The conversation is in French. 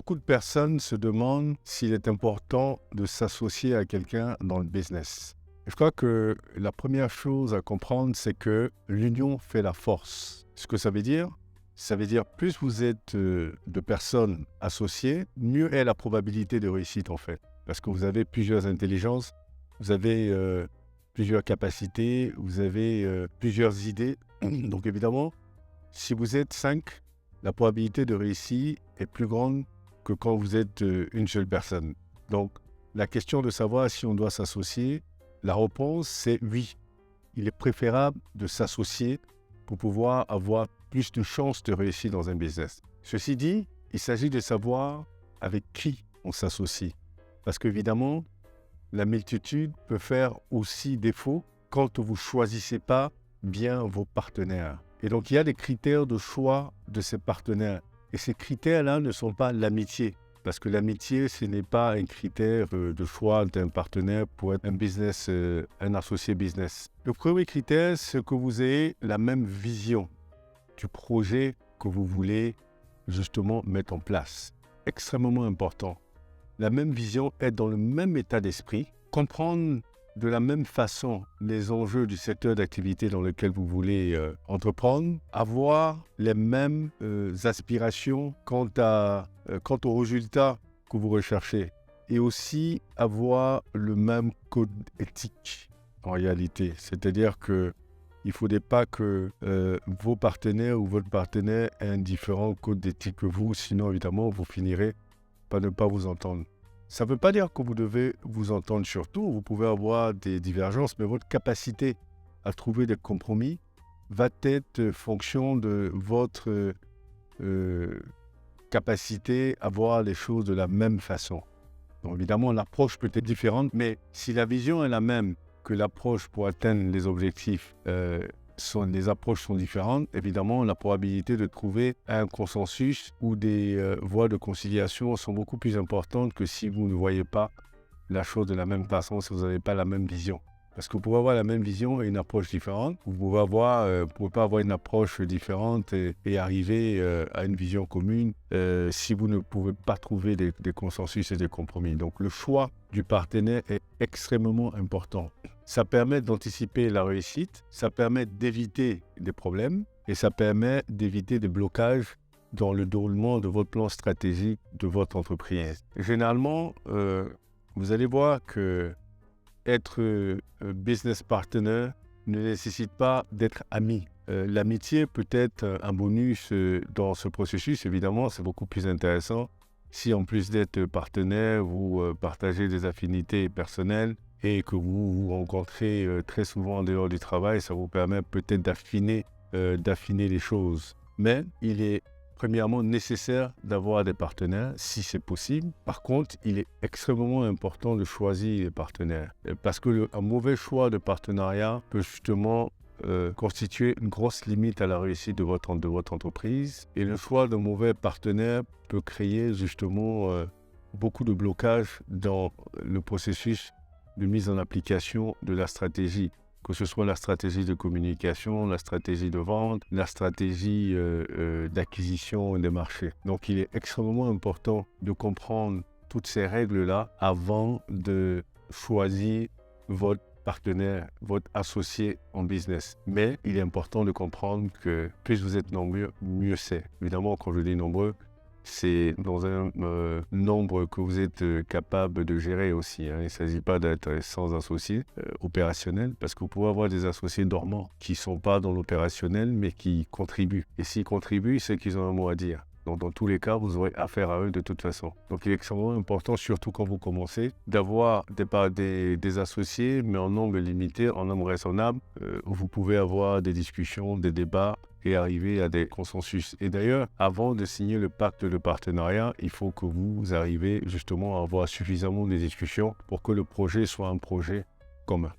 Beaucoup de personnes se demandent s'il est important de s'associer à quelqu'un dans le business. Je crois que la première chose à comprendre, c'est que l'union fait la force. Ce que ça veut dire plus vous êtes de personnes associées, mieux est la probabilité de réussite en fait. Parce que vous avez plusieurs intelligences, vous avez plusieurs capacités, vous avez plusieurs idées. Donc évidemment, si vous êtes 5, la probabilité de réussir est plus grande que quand vous êtes une seule personne. Donc, la question de savoir si on doit s'associer, la réponse c'est oui. Il est préférable de s'associer pour pouvoir avoir plus de chances de réussir dans un business. Ceci dit, il s'agit de savoir avec qui on s'associe. Parce qu'évidemment, la multitude peut faire aussi défaut quand vous ne choisissez pas bien vos partenaires. Et donc, il y a des critères de choix de ces partenaires. Et ces critères-là ne sont pas l'amitié. Parce que l'amitié, ce n'est pas un critère de choix d'un partenaire pour être un associé business. Le premier critère, c'est que vous ayez la même vision du projet que vous voulez justement mettre en place. Extrêmement important. La même vision, être dans le même état d'esprit, comprendre de la même façon les enjeux du secteur d'activité dans lequel vous voulez entreprendre, avoir les mêmes aspirations quant aux résultats que vous recherchez et aussi avoir le même code éthique en réalité. C'est-à-dire qu'il ne faudrait pas que vos partenaires ou votre partenaire ait un différent code d'éthique que vous, sinon évidemment vous finirez par ne pas vous entendre. Ça ne veut pas dire que vous devez vous entendre sur tout, vous pouvez avoir des divergences, mais votre capacité à trouver des compromis va être fonction de votre capacité à voir les choses de la même façon. Donc évidemment, l'approche peut être différente, mais si la vision est la même que l'approche pour atteindre les objectifs, les approches sont différentes, évidemment, la probabilité de trouver un consensus ou des voies de conciliation sont beaucoup plus importantes que si vous ne voyez pas la chose de la même façon, si vous n'avez pas la même vision. Parce que vous pouvez avoir la même vision et une approche différente. Vous pouvez pas avoir une approche différente et arriver à une vision commune si vous ne pouvez pas trouver des consensus et des compromis. Donc le choix du partenaire est extrêmement important. Ça permet d'anticiper la réussite, ça permet d'éviter des problèmes et ça permet d'éviter des blocages dans le déroulement de votre plan stratégique de votre entreprise. Généralement, vous allez voir que être business partner ne nécessite pas d'être ami. L'amitié peut être un bonus dans ce processus, évidemment, c'est beaucoup plus intéressant. Si en plus d'être partenaire, vous partagez des affinités personnelles et que vous vous rencontrez très souvent en dehors du travail, ça vous permet peut-être d'affiner les choses. Mais il est premièrement nécessaire d'avoir des partenaires, si c'est possible. Par contre, il est extrêmement important de choisir les partenaires. Parce qu'un mauvais choix de partenariat peut justement constituer une grosse limite à la réussite de votre entreprise. Et le choix d'un mauvais partenaire peut créer justement beaucoup de blocages dans le processus de mise en application de la stratégie. Que ce soit la stratégie de communication, la stratégie de vente, la stratégie d'acquisition des marchés. Donc, il est extrêmement important de comprendre toutes ces règles-là avant de choisir votre partenaire, votre associé en business. Mais il est important de comprendre que plus vous êtes nombreux, mieux c'est. Évidemment, quand je dis nombreux, c'est dans un nombre que vous êtes capable de gérer aussi. Il ne s'agit pas d'être sans associés opérationnels, parce que vous pouvez avoir des associés dormants qui ne sont pas dans l'opérationnel, mais qui contribuent. Et s'ils contribuent, c'est qu'ils ont un mot à dire. Donc, dans tous les cas, vous aurez affaire à eux de toute façon. Donc, il est extrêmement important, surtout quand vous commencez, d'avoir des associés, mais en nombre limité, en nombre raisonnable, où vous pouvez avoir des discussions, des débats, et arriver à des consensus. Et d'ailleurs, avant de signer le pacte de partenariat, il faut que vous arrivez justement à avoir suffisamment de discussions pour que le projet soit un projet commun.